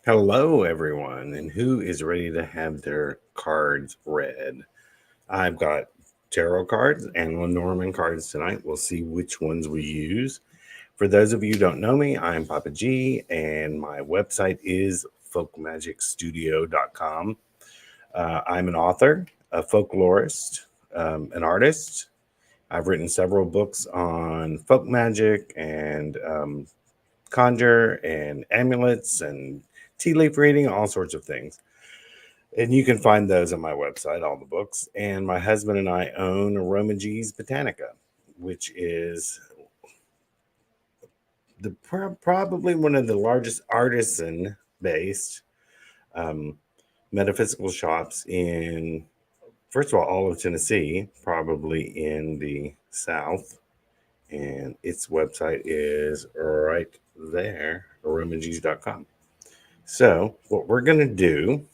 Hello, everyone, and who is ready to have their cards read? I've got tarot cards and Lenormand cards tonight. We'll see which ones we use. For those of you who don't know me, I'm Papa G, and my website is folkmagicstudio.com. I'm an author, a folklorist, an artist. I've written several books on folk magic and conjure and amulets and tea leaf reading, all sorts of things. And you can find those on my website, all the books. And my husband and I own Aromagees Botanica, which is probably one of the largest artisan-based um, metaphysical shops in, first of all of Tennessee, probably in the South. And its website is right there, aromagees.com. So what we're going to do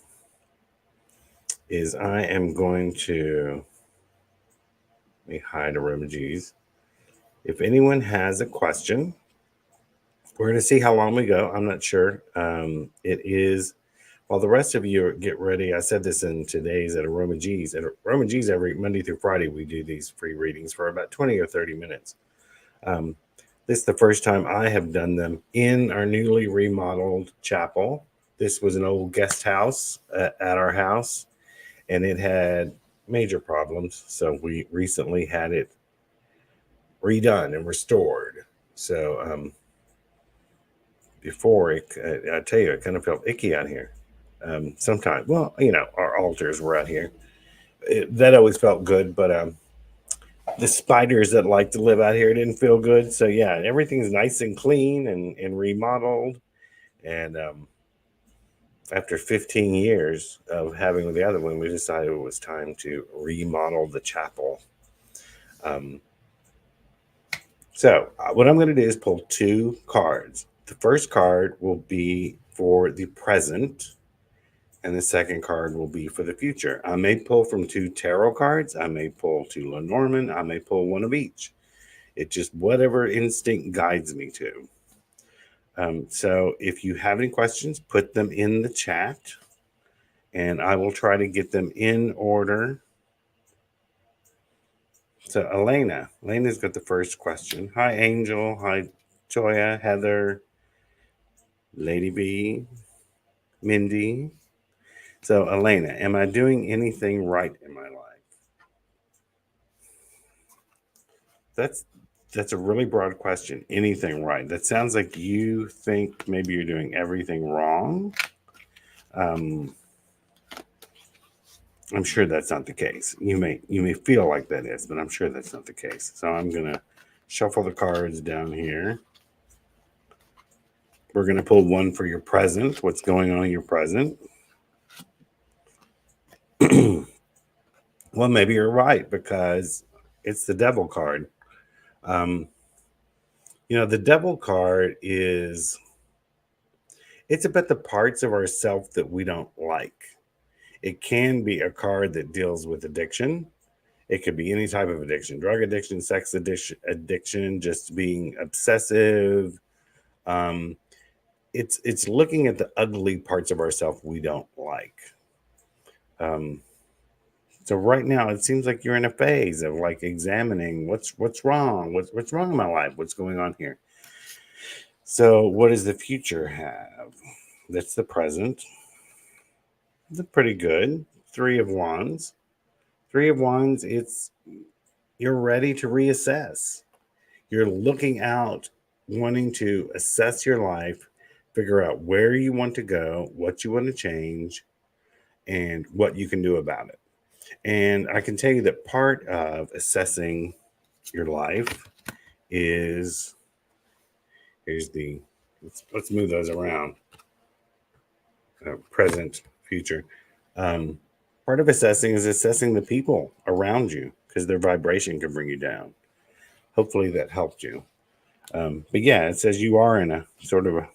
is I am going to let me hide Aromagees. If anyone has a question, we're going to see how long we go. I'm not sure. It is, while the rest of you get ready, I said this in today's at Aromagees. At Aromagees, every Monday through Friday, we do these free readings for about 20 or 30 minutes. This is the first time I have done them in our newly remodeled chapel. This was an old guest house at our house, and it had major problems. So we recently had it redone and restored. So before it, I tell you, it kind of felt icky out here. Sometimes, well, our altars were out here. That always felt good, but the spiders that like to live out here didn't feel good. So yeah, everything's nice and clean and remodeled. And after 15 years of having the other one, we decided it was time to remodel the chapel. Um, so what I'm going to do is pull two cards. The first card will be for the present, and the second card will be for the future. I may pull from two tarot cards. I may pull two Lenormand. I may pull one of each. It just whatever instinct guides me to. So if you have any questions, put them in the chat, and I will try to get them in order. So Elena's got the first question. Hi, Angel. Hi, Joya, Heather, Lady B, Mindy. So Elena, am I doing anything right in my life? That's a really broad question. Anything right? That sounds like you think maybe you're doing everything wrong. Um, I'm sure that's not the case. You may feel like that is, but I'm sure that's not the case. So I'm gonna shuffle the cards down here. We're gonna pull one for your present. What's going on in your present? Well, maybe you're right because it's the devil card. Um, the devil card it's about the parts of ourself that we don't like. It can be a card that deals with addiction. It could be any type of addiction, drug addiction, sex addiction, just being obsessive. Um, it's looking at the ugly parts of ourselves we don't like. Um, so right now, it seems like you're in a phase of like examining what's wrong, what's wrong in my life, what's going on here. So what does the future have? That's the present. It's pretty good. Three of Wands. Three of Wands. It's you're ready to reassess. You're looking out, wanting to assess your life, figure out where you want to go, what you want to change, and what you can do about it. And I can tell you that part of assessing your life is here's the let's move those around. Present, future. Um, Part of assessing is assessing the people around you because their vibration can bring you down. Hopefully that helped you. But yeah, it says you are in a sort of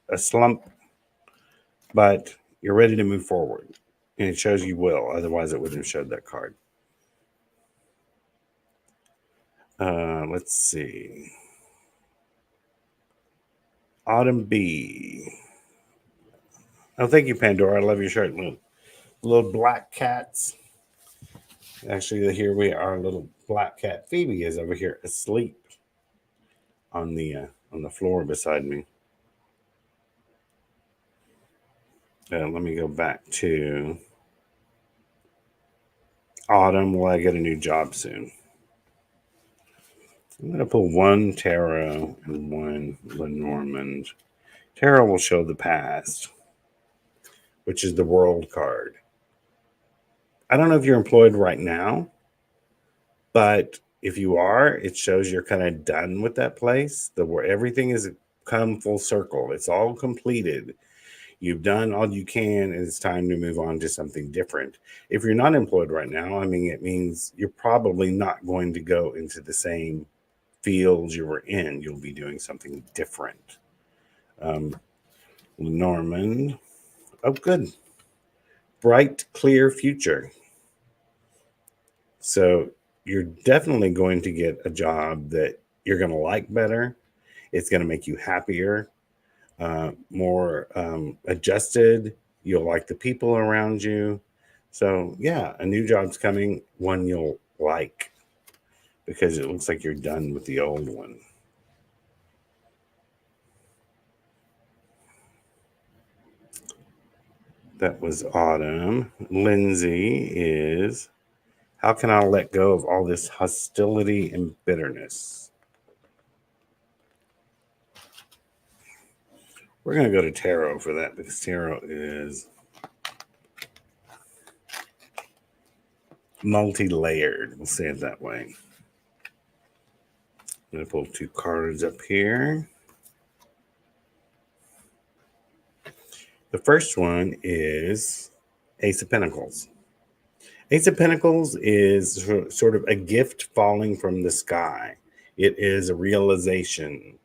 a slump, but you're ready to move forward. And it shows you will. Otherwise, it wouldn't have showed that card. Let's see. Autumn B. Oh, thank you, Pandora. I love your shirt. Little black cats. Actually, here we are. Little black cat Phoebe is over here asleep on the floor beside me. Let me go back to Autumn. Will I get a new job soon? I'm going to pull one tarot and one Lenormand. Tarot will show the past, which is the World card. I don't know if you're employed right now, but if you are, it shows you're kind of done with that place. Where everything is come full circle. It's all completed. You've done all you can, and it's time to move on to something different. If you're not employed right now, I mean, it means you're probably not going to go into the same fields you were in. You'll be doing something different. Norman. Oh, good. Bright, clear future. So you're definitely going to get a job that you're going to like better. It's going to make you happier, more adjusted. You'll like the people around you. So, yeah, a new job's coming, one you'll like because it looks like you're done with the old one. That was Autumn. Lindsay is, how can I let go of all this hostility and bitterness? We're going to go to tarot for that because tarot is multi-layered. We'll say it that way. I'm going to pull two cards up here. The first one is Ace of Pentacles. Ace of Pentacles is sort of a gift falling from the sky. It is a realization.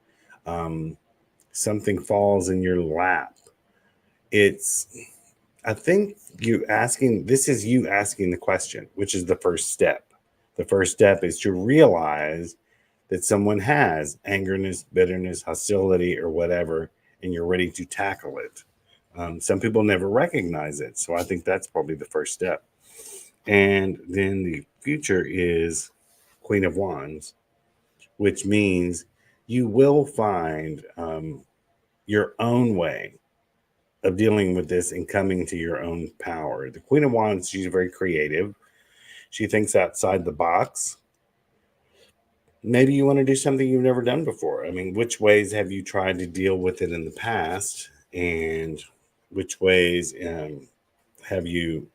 Something falls in your lap. It's, I think this is you asking the question, which is the first step. The first step is to realize that someone has angerness, bitterness, hostility, or whatever, and you're ready to tackle it. Some people never recognize it. So I think that's probably the first step. And then the future is Queen of Wands, which means you will find your own way of dealing with this and coming to your own power. The Queen of Wands, she's very creative. She thinks outside the box. Maybe you want to do something you've never done before. I mean, which ways have you tried to deal with it in the past? And which ways have you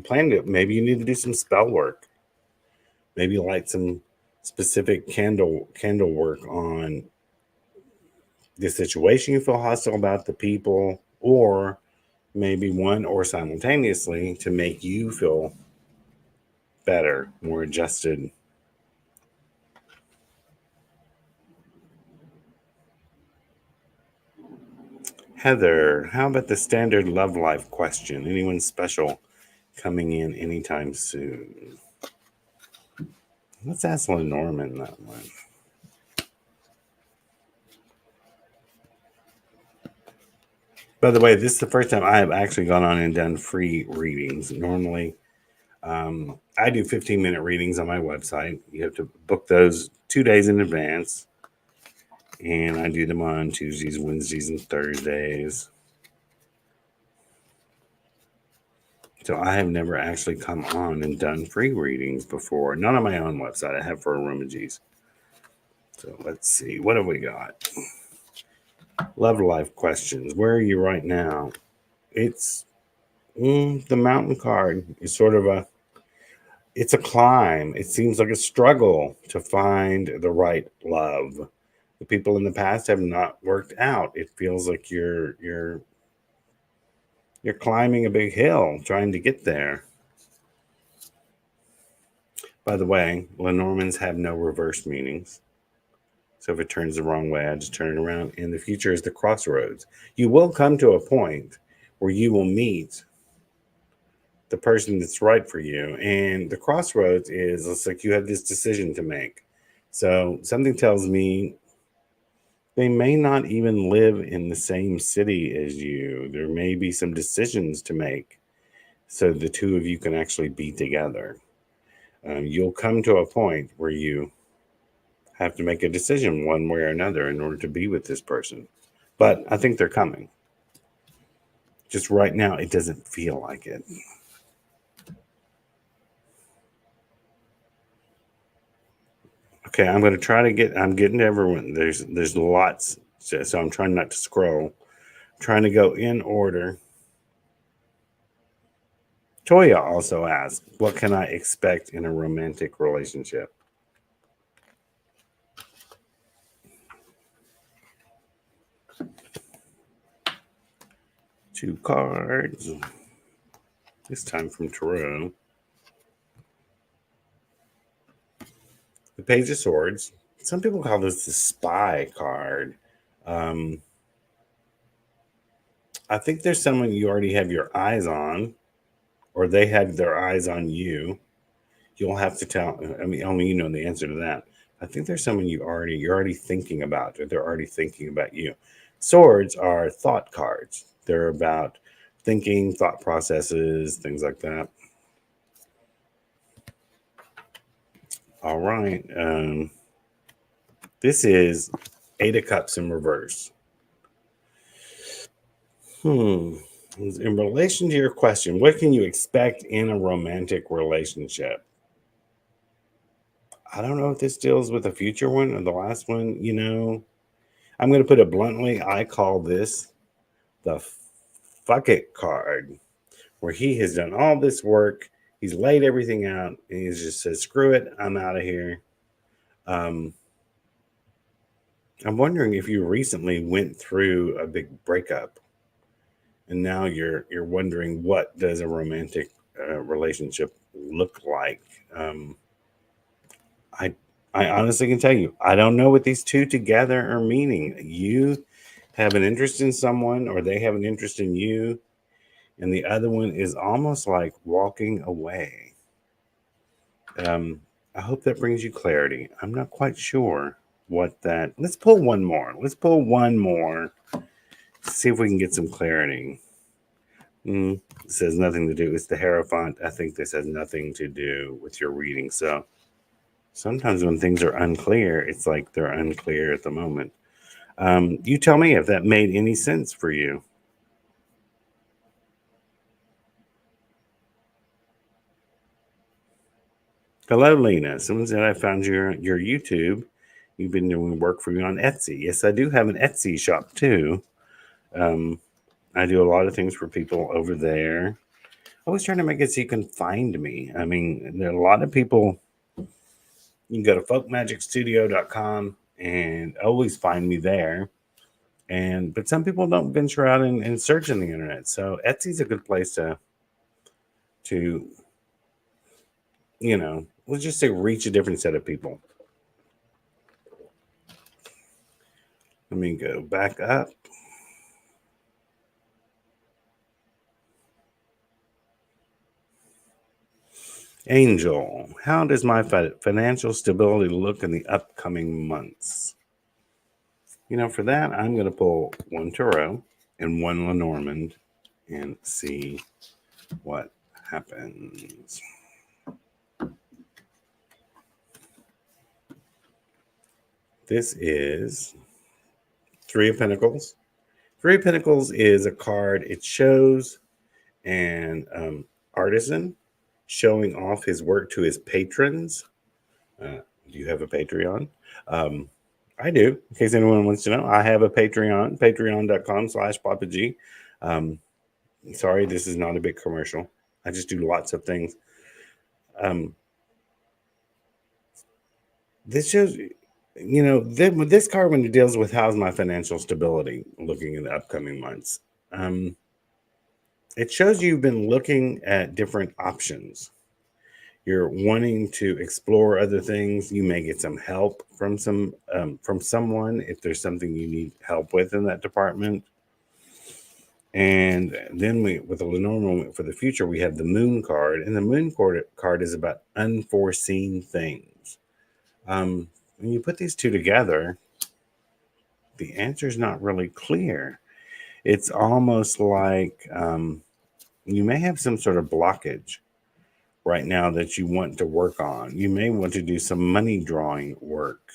planned it? Maybe you need to do some spell work. Maybe light some specific candle work on the situation you feel hostile about, the people, or maybe one or simultaneously to make you feel better, more adjusted. Heather, how about the standard love life question? Anyone special coming in anytime soon? Let's ask Lenormand that one. By the way, this is the first time I have actually gone on and done free readings. Normally, I do 15-minute readings on my website. You have to book those 2 days in advance. And I do them on Tuesdays, Wednesdays, and Thursdays. So I have never actually come on and done free readings before. Not on my own website. I have for Aromagees. So let's see. What have we got? Love life questions. Where are you right now? It's the mountain card is sort of it's a climb. It seems like a struggle to find the right love. The people in the past have not worked out. It feels like you're climbing a big hill trying to get there. By the way, Lenormands have no reverse meanings. So if it turns the wrong way, I just turn it around. And the future is the crossroads. You will come to a point where you will meet the person that's right for you. And the crossroads is, it's like you have this decision to make. So something tells me They may not even live in the same city as you. There may be some decisions to make so the two of you can actually be together. You'll come to a point where you have to make a decision one way or another in order to be with this person. But I think they're coming. Just right now, it doesn't feel like it. Okay, I'm going to try to get. I'm getting to everyone. There's lots, so I'm trying not to scroll. I'm trying to go in order. Toya also asked, "What can I expect in a romantic relationship?" Two cards. This time from Tarot. The Page of Swords. Some people call this the Spy card. Um, I think there's someone you already have your eyes on, or they have their eyes on you. You'll have to tell. I mean, only you know the answer to that. I think there's someone you're already thinking about, or they're already thinking about you. Swords are thought cards. They're about thinking, thought processes, things like that. All right. This is Eight of Cups in reverse. In relation to your question, what can you expect in a romantic relationship? I don't know if this deals with the future one or the last one. I'm going to put it bluntly. I call this the fuck it card, where he has done all this work. He's laid everything out and he just says, screw it, I'm out of here. Um, I'm wondering if you recently went through a big breakup and now you're wondering, what does a romantic relationship look like? Um, I I honestly can tell you, I don't know what these two together are meaning. You have an interest in someone, or they have an interest in you, and the other one is almost like walking away. Um, I hope that brings you clarity. I'm not quite sure what that. Let's pull one more. Let's pull one more. See if we can get some clarity. This has nothing to do. It's the Hierophant. I think this has nothing to do with your reading. So sometimes when things are unclear, it's like they're unclear at the moment. You tell me if that made any sense for you. Hello, Lena. Someone said I found your YouTube. You've been doing work for me on Etsy. Yes, I do have an Etsy shop too. Um, I do a lot of things for people over there. I was trying to make it so you can find me. I mean, there are a lot of people. You can go to folkmagicstudio.com and always find me there. But some people don't venture out and search on the internet. So Etsy's a good place to let's just say reach a different set of people. Let me go back up. Angel, how does my financial stability look in the upcoming months? For that, I'm going to pull one Tarot and one Lenormand and see what happens. This is Three of Pentacles. Three of Pentacles is a card. It shows an artisan showing off his work to his patrons. Do you have a Patreon? I do. In case anyone wants to know, I have a Patreon, patreon.com/Papa G. Sorry, this is not a big commercial. I just do lots of things. This shows, this card, when it deals with how's my financial stability looking in the upcoming months, it shows you've been looking at different options. You're wanting to explore other things. You may get some help from someone if there's something you need help with in that department. And then with the Lenormand for the future, we have the Moon card, and the Moon card is about unforeseen things. When you put these two together, the answer is not really clear. It's almost like you may have some sort of blockage right now that you want to work on. You may want to do some money drawing work,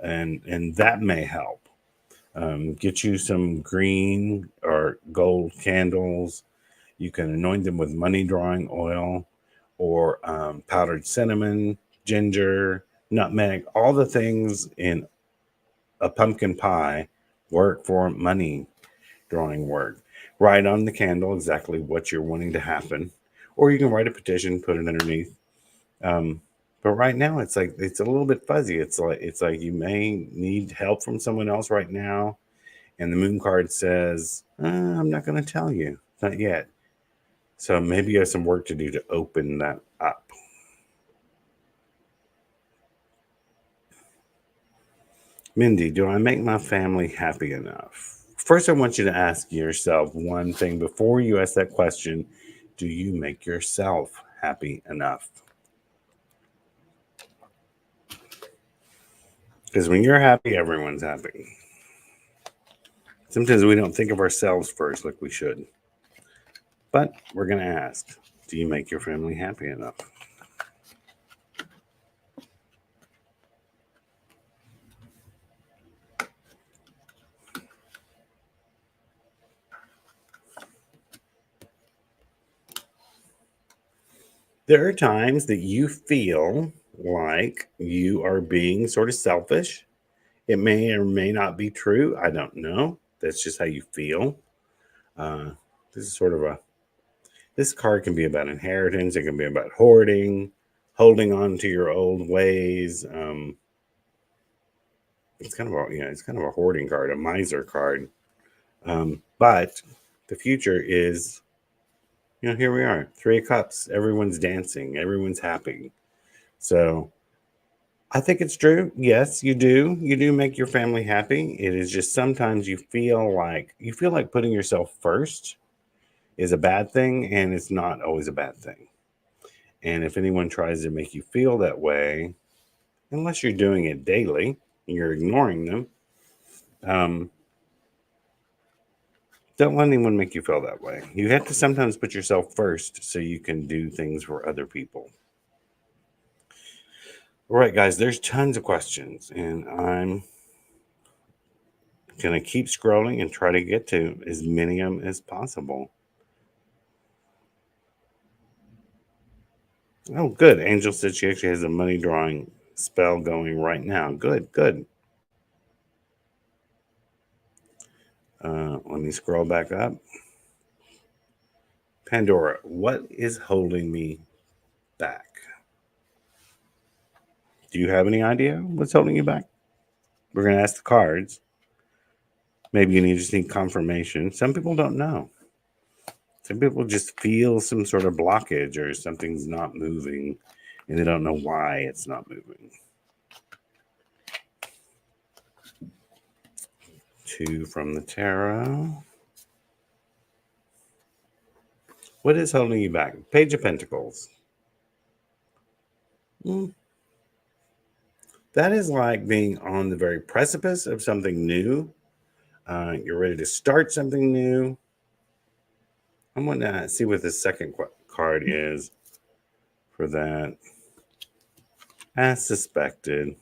and that may help. Get you some green or gold candles. You can anoint them with money drawing oil or powdered cinnamon, ginger, nutmeg, all the things in a pumpkin pie work for money drawing work. Write on the candle exactly what you're wanting to happen, or you can write a petition, put it underneath. Um, but right now, it's a little bit fuzzy. It's like you may need help from someone else right now, and the moon card says, "I'm not going to tell you, not yet." So maybe you have some work to do to open that up. Mindy, do I make my family happy enough? First, I want you to ask yourself one thing before you ask that question. Do you make yourself happy enough? Because when you're happy, everyone's happy. Sometimes we don't think of ourselves first like we should. But we're going to ask, do you make your family happy enough? There are times that you feel like you are being sort of selfish. It may or may not be true. I don't know. That's just how you feel. Uh, this is sort of a this card can be about inheritance. It can be about hoarding, holding on to your old ways. It's kind of a hoarding card, a miser card. But the future is, here we are, 3 of Cups. Everyone's dancing. Everyone's happy. So I think it's true. Yes, you do. You do make your family happy. It is just sometimes you feel like putting yourself first is a bad thing, and it's not always a bad thing. And if anyone tries to make you feel that way, unless you're doing it daily and you're ignoring them, um, don't let anyone make you feel that way. You have to sometimes put yourself first so you can do things for other people. All right, guys, there's tons of questions, and I'm going to keep scrolling and try to get to as many of them as possible. Oh, good. Angel said she actually has a money drawing spell going right now. Good, good. Let me scroll back up. Pandora, what is holding me back? Do you have any idea what's holding you back? We're going to ask the cards. Maybe you just need confirmation. Some people don't know. Some people just feel some sort of blockage or something's not moving and they don't know why it's not moving. 2 from the tarot. What is holding you back? Page of Pentacles. That is like being on the very precipice of something new. You're ready to start something new. I'm going to see what the second card is for that. As suspected,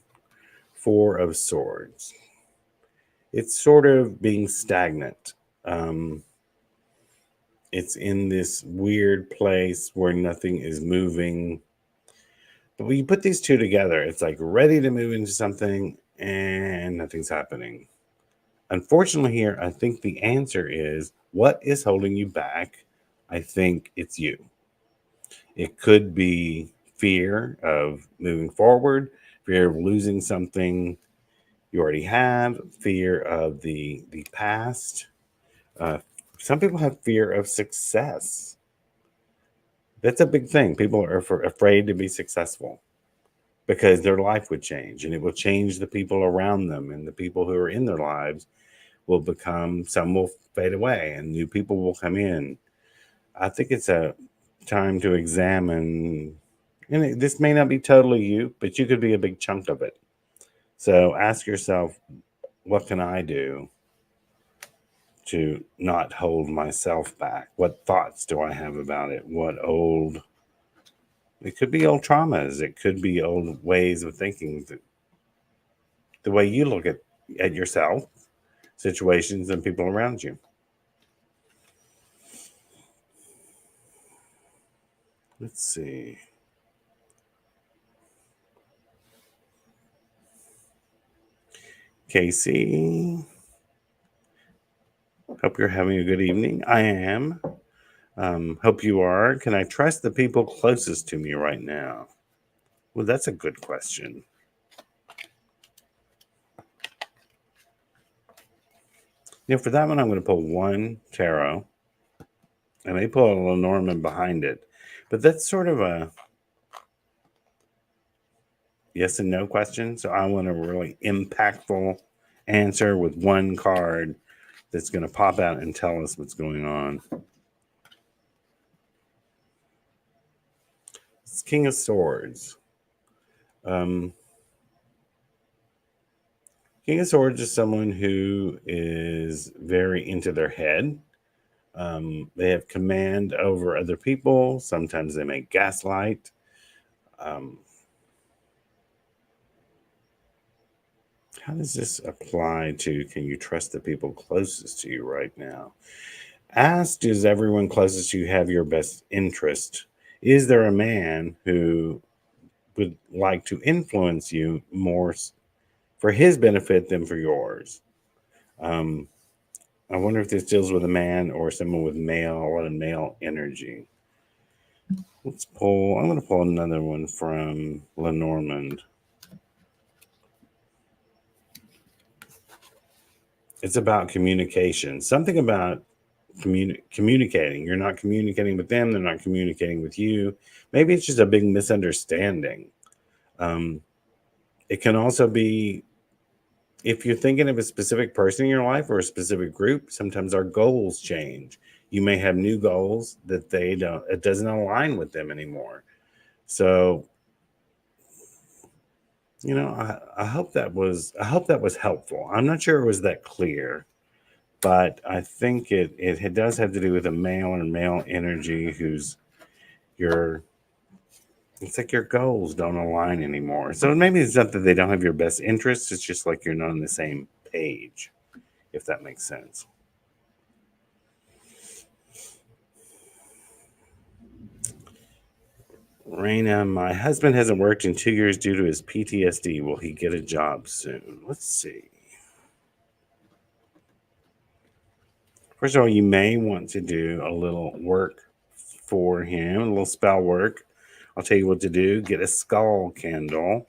4 of Swords. It's sort of being stagnant. It's in this weird place where nothing is moving. But when you put these two together, it's like ready to move into something and nothing's happening. Unfortunately, here, I think the answer is what is holding you back? I think it's you. It could be fear of moving forward, fear of losing something you already have, fear of the past. Some people have fear of success. That's a big thing. People are afraid to be successful because their life would change and it will change the people around them, and the people who are in their lives will some will fade away and new people will come in. I think it's a time to examine, and this may not be totally you, but you could be a big chunk of it. So ask yourself, what can I do to not hold myself back? What thoughts do I have about it? It could be old traumas. It could be old ways of thinking, the way you look at yourself, situations, and people around you. Let's see. Casey, hope you're having a good evening. I am. Hope you are. Can I trust the people closest to me right now? Well, that's a good question. For that one, I'm going to pull one tarot. I may pull a Lenormand behind it, but that's sort of a yes and no question. So I want a really impactful answer with one card that's going to pop out and tell us what's going on. It's King of Swords. King of Swords is someone who is very into their head. They have command over other people. Sometimes they may gaslight. How does this apply to can you trust the people closest to you right now? Ask, does everyone closest to you have your best interest? Is there a man who would like to influence you more for his benefit than for yours? I wonder if this deals with a man or someone with male and male energy. Let's pull. I'm going to pull another one from Lenormand. It's about communication. Something about communicating. You're not communicating with them. They're not communicating with you. Maybe it's just a big misunderstanding. It can also be if you're thinking of a specific person in your life or a specific group. Sometimes our goals change. You may have new goals that it doesn't align with them anymore. So I hope that was helpful. I'm not sure it was that clear, but I think it does have to do with a male and male energy who's it's like your goals don't align anymore. So maybe it's not that they don't have your best interests, it's just like you're not on the same page, if that makes sense. Raina, my husband hasn't worked in 2 years due to his PTSD. Will he get a job soon? Let's see. First of all, you may want to do a little work for him, a little spell work. I'll tell you what to do. Get a skull candle.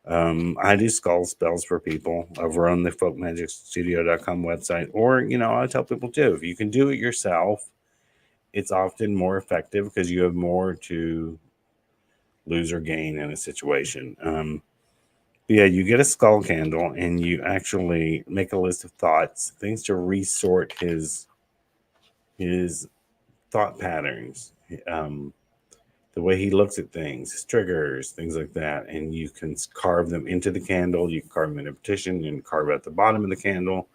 I do skull spells for people over on the folkmagicstudio.com website. Or, I tell people too, if you can do it yourself, it's often more effective because you have more to lose or gain in a situation. Yeah, you get a skull candle and you actually make a list of thoughts, things to resort his thought patterns, the way he looks at things, his triggers, things like that, and you can carve them into the candle. You can carve them in a petition and carve out the bottom of the candle,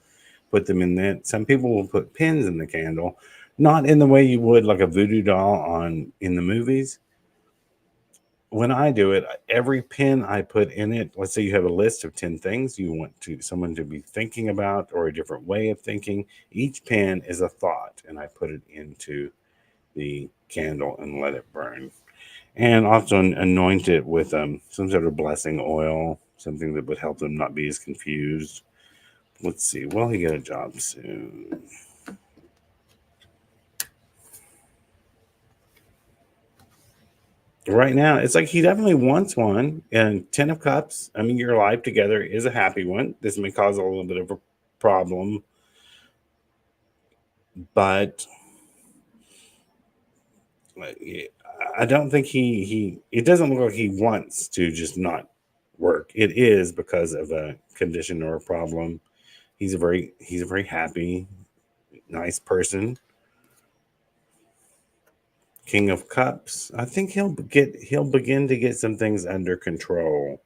put them in that. Some people will put pins in the candle, not in the way you would like a voodoo doll in the movies. When I do it, every pin I put in it, let's say you have a list of 10 things you want someone to be thinking about or a different way of thinking. Each pin is a thought, and I put it into the candle and let it burn. And also anoint it with some sort of blessing oil, something that would help them not be as confused. Let's see. Will he get a job soon? Right now, it's like he definitely wants one. And 10 of Cups, I mean, your life together is a happy one. This may cause a little bit of a problem, but I don't think it doesn't look like he wants to just not work. It is because of a condition or a problem. He's a very happy, nice person. King of Cups. I think he'll begin to get some things under control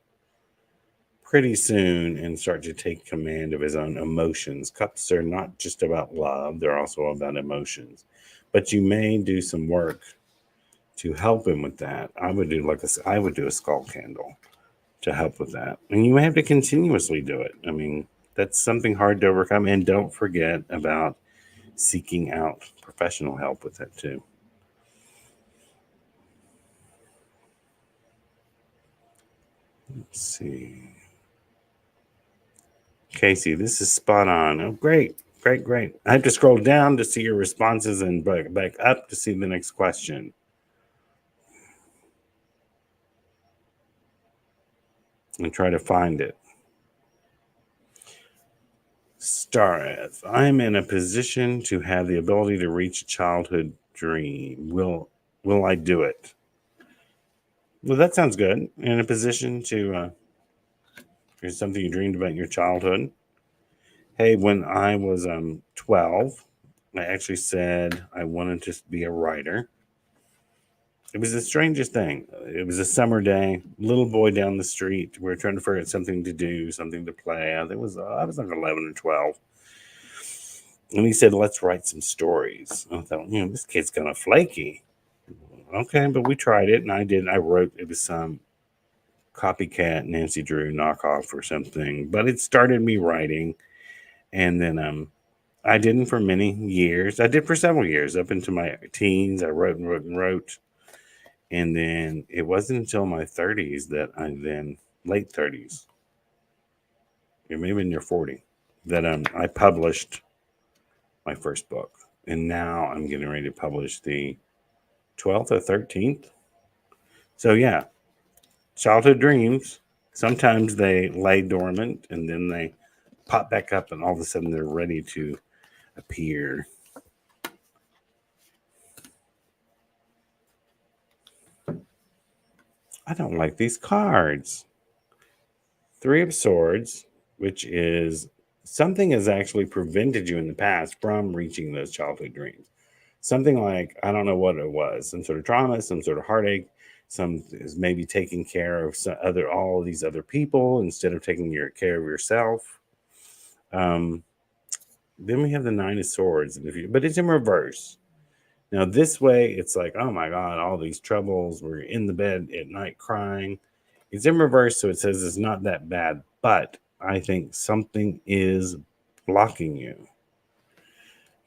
pretty soon and start to take command of his own emotions. Cups are not just about love, they're also about emotions. But you may do some work to help him with that. I would do a skull candle to help with that. And you have to continuously do it. I mean, that's something hard to overcome. And don't forget about seeking out professional help with that too. Let's see. Casey, this is spot on. Oh, great. Great, great. I have to scroll down to see your responses and back up to see the next question. And try to find it. Stareth, I'm in a position to have the ability to reach a childhood dream. Will I do it? Well, that sounds good. In a position to there's something you dreamed about in your childhood. Hey, when I was 12, I actually said I wanted to be a writer. It was the strangest thing. It was a summer day. Little boy down the street. We were trying to figure out something to do, something to play. I was like 11 or 12. And he said, let's write some stories. I thought, this kid's kind of flaky. Okay, but we tried it, and I did. I wrote, it was some copycat Nancy Drew knockoff or something. But it started me writing. And then I didn't for many years. I did for several years, up into my teens. I wrote and wrote and wrote. And then it wasn't until my 30s that late 30s, or maybe near 40, that I published my first book. And now I'm getting ready to publish the 12th or 13th. So, yeah, childhood dreams, sometimes they lay dormant and then they pop back up and all of a sudden they're ready to appear. I don't like these cards. Three of Swords, which is something has actually prevented you in the past from reaching those childhood dreams. Something like, I don't know what it was, some sort of trauma, some sort of heartache, some is maybe taking care of all of these other people instead of taking care of yourself. Then we have the Nine of Swords, but it's in reverse. Now, this way, it's like, oh my God, all these troubles. We're in the bed at night crying. It's in reverse, so it says it's not that bad. But I think something is blocking you.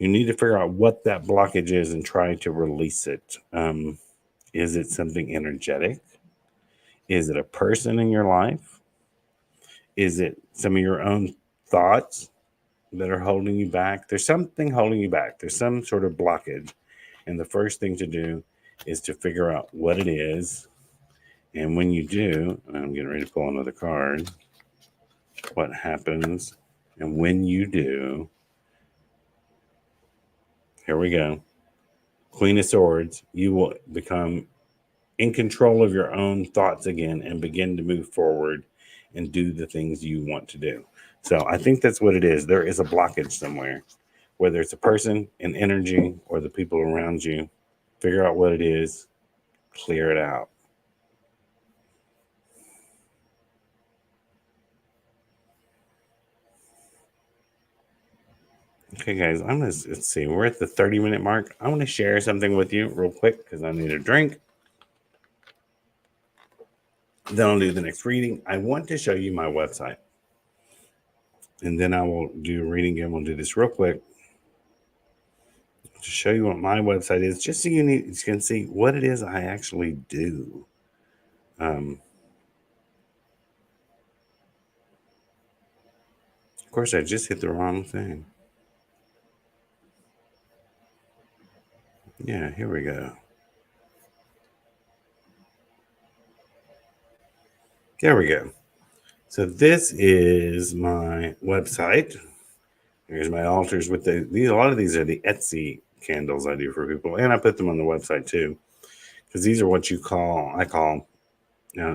You need to figure out what that blockage is and try to release it. Is it something energetic? Is it a person in your life? Is it some of your own thoughts that are holding you back? There's something holding you back. There's some sort of blockage. And the first thing to do is to figure out what it is. And when you do, and I'm getting ready to pull another card, what happens? And when you do, here we go. Queen of Swords, you will become in control of your own thoughts again and begin to move forward and do the things you want to do. So I think that's what it is. There is a blockage somewhere, whether it's a person, an energy, or the people around you. Figure out what it is, clear it out. Okay, guys, let's see, we're at the 30-minute mark. I want to share something with you real quick because I need a drink. Then I'll do the next reading. I want to show you my website. And then I will do a reading again. We'll do this real quick to show you what my website is, just so you can see what it is I actually do. Of course, I just hit the wrong thing. Yeah, here we go. There we go. So this is my website. Here's my altars with a lot of these are the Etsy candles I do for people, and I put them on the website too, because these are what I call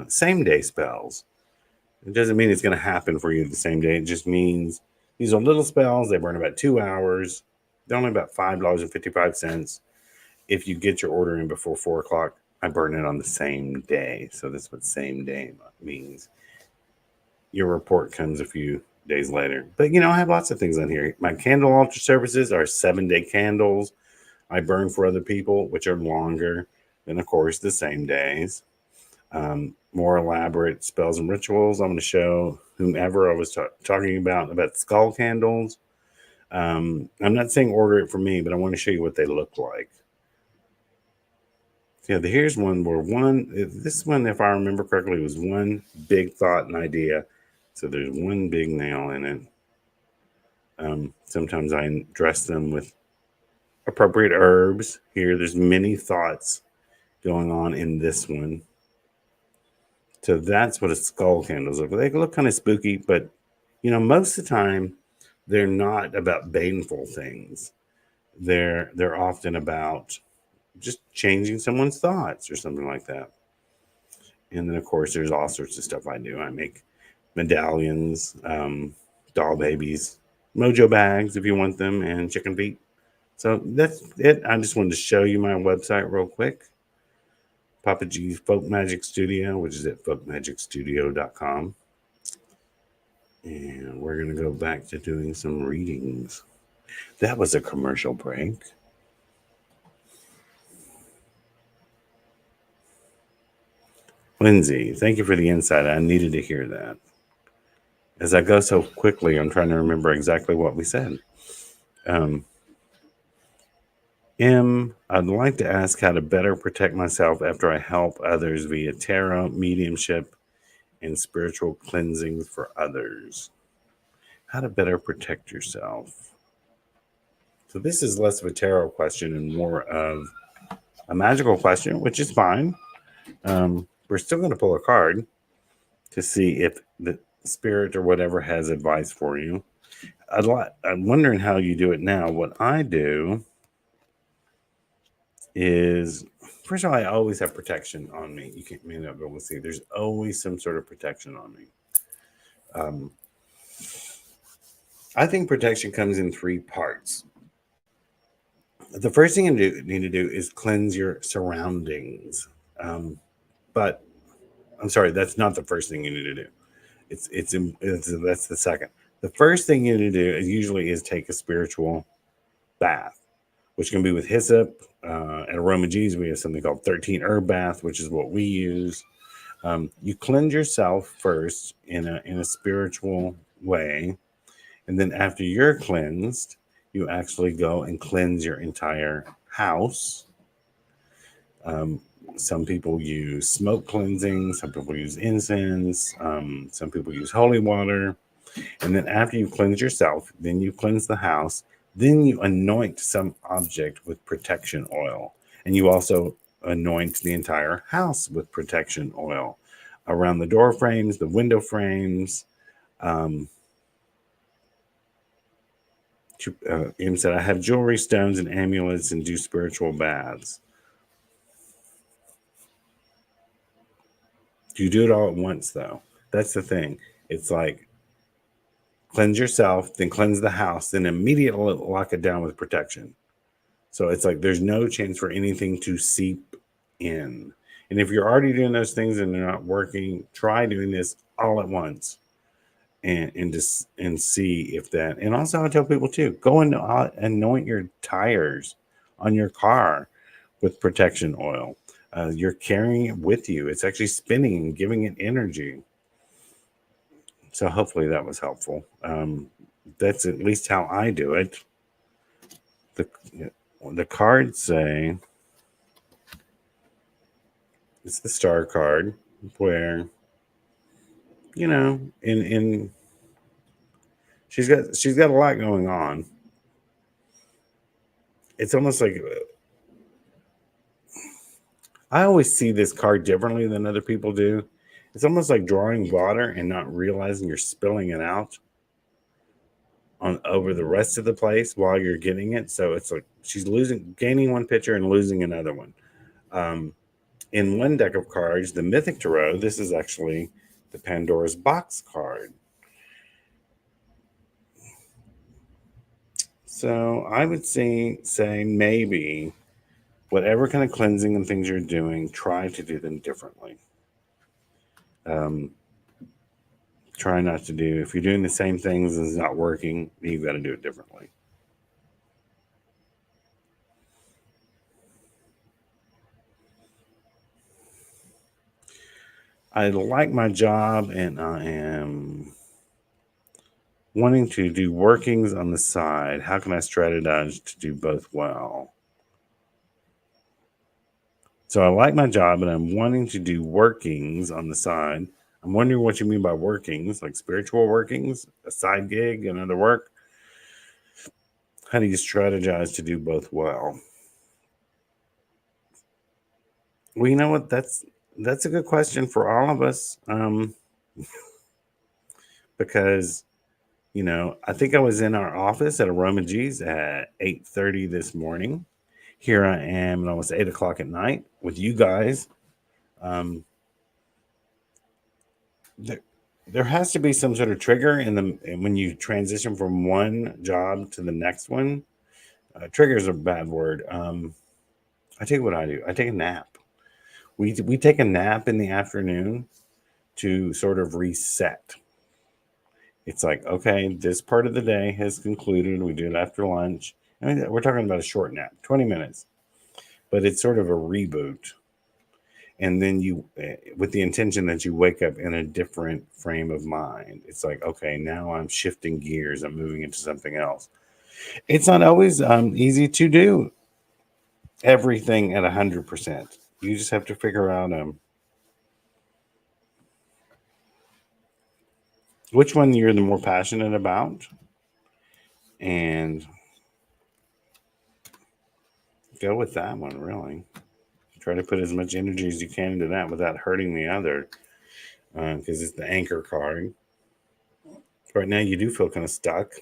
same day spells. It doesn't mean it's going to happen for you the same day. It just means these are little spells. They burn about 2 hours. They're only about $5.55. If you get your order in before 4 o'clock, I burn it on the same day. So that's what same day means. your report comes a few days later. But you know, I have lots of things on here. My candle altar services are 7-day candles I burn for other people, which are longer than, of course, the same days. More elaborate spells and rituals. I'm going to show whomever I was talking about skull candles. I'm not saying order it for me, but I want to show you what they look like. Yeah, here's one where this one, if I remember correctly, was one big thought and idea. So there's one big nail in it. Sometimes I dress them with appropriate herbs. Here, there's many thoughts going on in this one. So that's what a skull candles look. They look kind of spooky, but you know, most of the time they're not about baneful things. They're often about just changing someone's thoughts or something like that. And then of course there's all sorts of stuff I do. I make medallions, doll babies, mojo bags if you want them, and chicken feet. So that's it. I just wanted to show you my website real quick. Papa G's Folk Magic Studio, which is at folkmagicstudio.com. And we're going to go back to doing some readings. That was a commercial break. Lindsay, thank you for the insight. I needed to hear that. As I go so quickly, I'm trying to remember exactly what we said. I'd like to ask how to better protect myself after I help others via tarot, mediumship, and spiritual cleansing for others. How to better protect yourself. So this is less of a tarot question and more of a magical question, which is fine. We're still going to pull a card to see if the spirit or whatever has advice for you. I'm wondering how you do it now. What I do is, first of all, I always have protection on me. You may not be able to see. There's always some sort of protection on me. I think protection comes in 3 parts. The first thing you need to do is cleanse your surroundings. But I'm sorry, that's not the first thing you need to do. That's the second. The first thing you need to do is take a spiritual bath, which can be with hyssop. At Aroma G's, we have something called 13 herb bath, which is what we use. You cleanse yourself first in a spiritual way, and then after you're cleansed, you actually go and cleanse your entire house. Some people use smoke cleansing, some people use incense, some people use holy water. And then after you cleanse yourself, then you cleanse the house, then you anoint some object with protection oil. And you also anoint the entire house with protection oil around the door frames, the window frames. Im said, I have jewelry, stones, and amulets and do spiritual baths. You do it all at once, though. That's the thing. It's like cleanse yourself, then cleanse the house, then immediately lock it down with protection. So it's like there's no chance for anything to seep in. And if you're already doing those things and they're not working, try doing this all at once and see if that. And also, I tell people too, go and anoint your tires on your car with protection oil. You're carrying it with you. It's actually spinning and giving it energy. So hopefully that was helpful. That's at least how I do it. The cards say, it's the star card, where, you know, in she's got a lot going on. It's almost like I always see this card differently than other people do. It's almost like drawing water and not realizing you're spilling it out on over the rest of the place while you're getting it. So it's like she's gaining one picture and losing another one. In one deck of cards, the Mythic Tarot, this is actually the Pandora's Box card. So I would say maybe whatever kind of cleansing and things you're doing, try to do them differently. Try not to do, if you're doing the same things and it's not working, you've got to do it differently. I like my job and I am wanting to do workings on the side. How can I strategize to do both well? So I like my job and I'm wanting to do workings on the side. I'm wondering what you mean by workings, like spiritual workings, a side gig, another work. How do you strategize to do both well? Well, you know what? That's a good question for all of us, because I think I was in our office at Aroma G's at 8:30 this morning. Here I am at almost 8 o'clock at night with you guys. Um, there, there has to be some sort of trigger when you transition from one job to the next one. Trigger is a bad word. I tell you what I do. I take a nap. We take a nap in the afternoon to sort of reset. It's like, okay, this part of the day has concluded. We do it after lunch. I mean, we're talking about a short nap, 20 minutes, but it's sort of a reboot. And then with the intention that you wake up in a different frame of mind. It's like, okay, now I'm shifting gears. I'm moving into something else. It's not always easy to do everything at 100%. You just have to figure out which one you're the more passionate about and go with that one, really. Try to put as much energy as you can into that without hurting the other, because it's the anchor card. Right now, you do feel kind of stuck.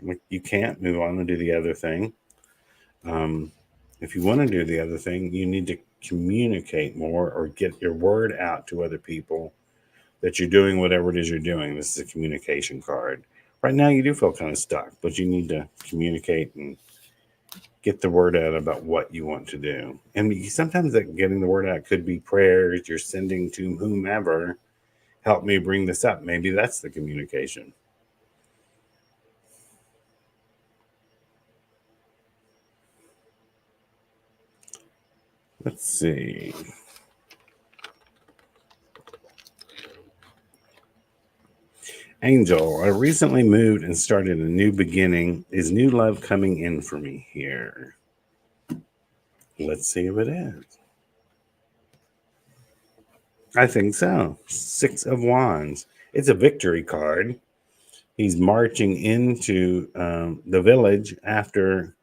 Like you can't move on and do the other thing. Um, if you want to do the other thing, you need to communicate more or get your word out to other people that you're doing whatever it is you're doing. This is a communication card. Right now, you do feel kind of stuck, but you need to communicate and get the word out about what you want to do. And sometimes that getting the word out could be prayers you're sending to whomever. Help me bring this up. Maybe that's the communication. Let's see. Angel, I recently moved and started a new beginning. Is new love coming in for me here? Let's see if it is. I think so. Six of Wands. It's a victory card. He's marching into the village after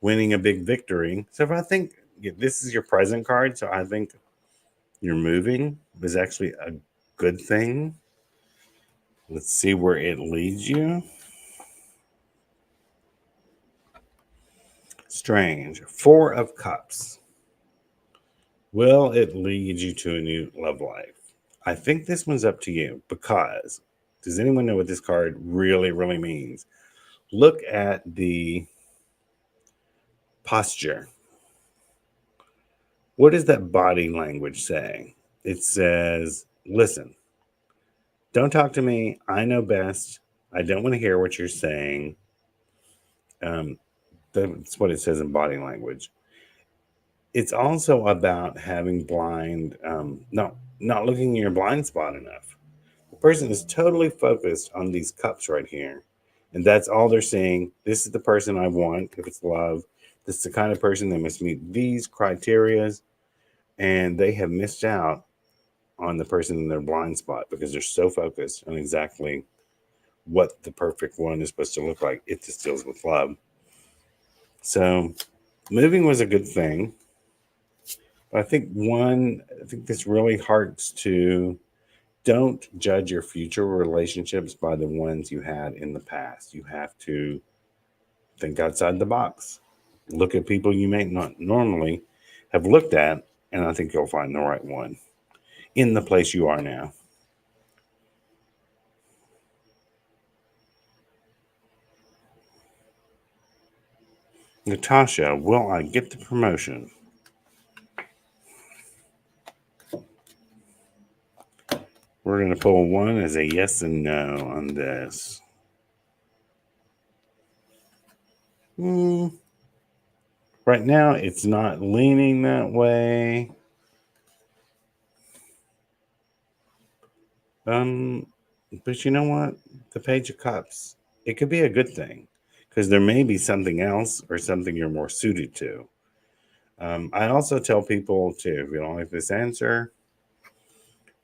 winning a big victory. So if I think this is your present card, so I think your moving is actually a good thing. Let's see where it leads you. Strange. Four of Cups. Will it lead you to a new love life? I think this one's up to you because does anyone know what this card really, really means? Look at the posture. What does that body language say? It says, listen, don't talk to me. I know best. I don't want to hear what you're saying. Um, that's what it says in body language. It's also about having not looking in your blind spot enough. The person is totally focused on these cups right here. And that's all they're saying. This is the person I want. If it's love, this is the kind of person that must meet these criterias. And they have missed out on the person in their blind spot because they're so focused on exactly what the perfect one is supposed to look like if this deals with love. So moving was a good thing. But I think this really harks to don't judge your future relationships by the ones you had in the past. You have to think outside the box. Look at people you may not normally have looked at, and I think you'll find the right one in the place you are now. Natasha, will I get the promotion? We're going to pull one as a yes and no on this. Right now, it's not leaning that way. But you know what? The Page of Cups, it could be a good thing because there may be something else or something you're more suited to. I also tell people too, if you don't like this answer,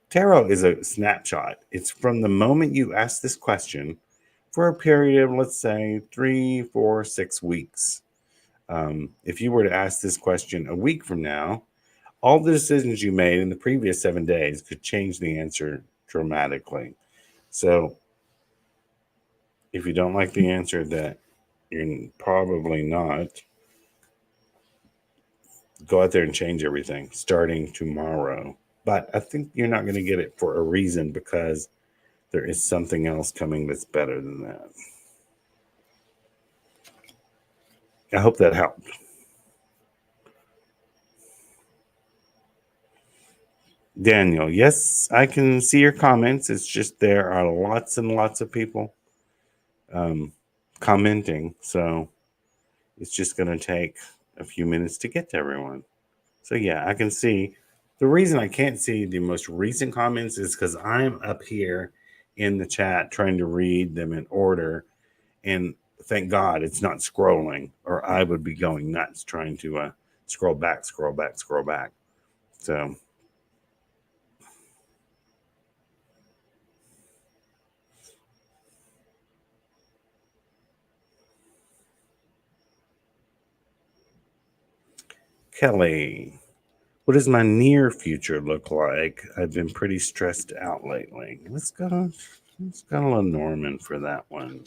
tarot is a snapshot. It's from the moment you ask this question for a period of, let's say, 3, 4, 6 weeks. If you were to ask this question a week from now, all the decisions you made in the previous 7 days could change the answer dramatically. So if you don't like the answer that you're probably not, go out there and change everything starting tomorrow. But I think you're not going to get it for a reason because there is something else coming that's better than that. I hope that helped. Daniel, yes, I can see your comments. It's just there are lots and lots of people commenting. So it's just going to take a few minutes to get to everyone. So yeah, I can see. The reason I can't see the most recent comments is because I'm up here in the chat trying to read them in order. And thank God it's not scrolling, or I would be going nuts trying to scroll back. So Kelly, what does my near future look like? I've been pretty stressed out lately. Let's go to Lenormand for that one.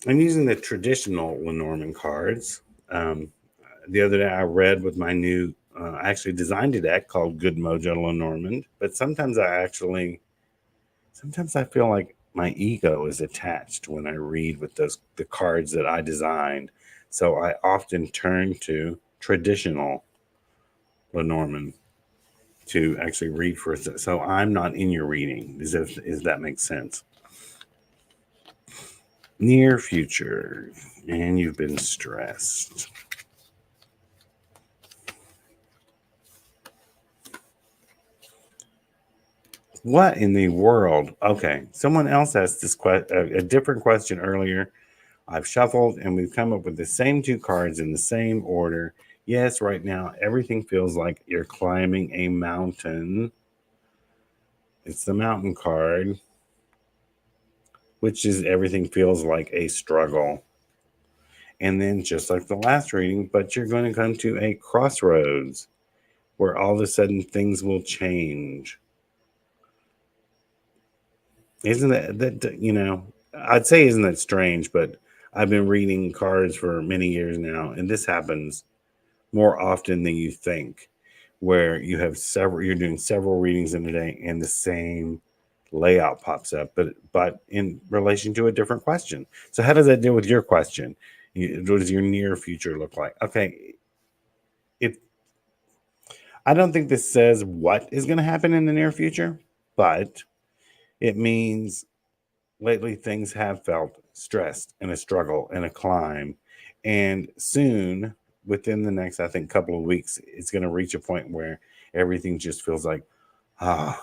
I'm using the traditional Lenormand cards. The other day I read with my new, I actually designed a deck called Good Mojo Lenormand, but sometimes I feel like my ego is attached when I read with the cards that I designed. So I often turn to traditional Lenormand to actually read for it. So I'm not in your reading. Does that make sense? Near future, and you've been stressed. What in the world? Okay, someone else asked this a different question earlier. I've shuffled and we've come up with the same two cards in the same order. Yes, right now everything feels like you're climbing a mountain. It's the mountain card, which is everything feels like a struggle. And then just like the last reading, but you're going to come to a crossroads where all of a sudden things will change. Isn't that I'd say isn't that strange, but I've been reading cards for many years now, and this happens more often than you think, where you're doing several readings in a day and the same layout pops up, but in relation to a different question. So how does that deal with your question? What does your near future look like? Okay, I don't think this says what is going to happen in the near future, but it means lately things have felt stressed and a struggle and a climb. And soon, within the next, I think, couple of weeks, it's going to reach a point where everything just feels like, ah.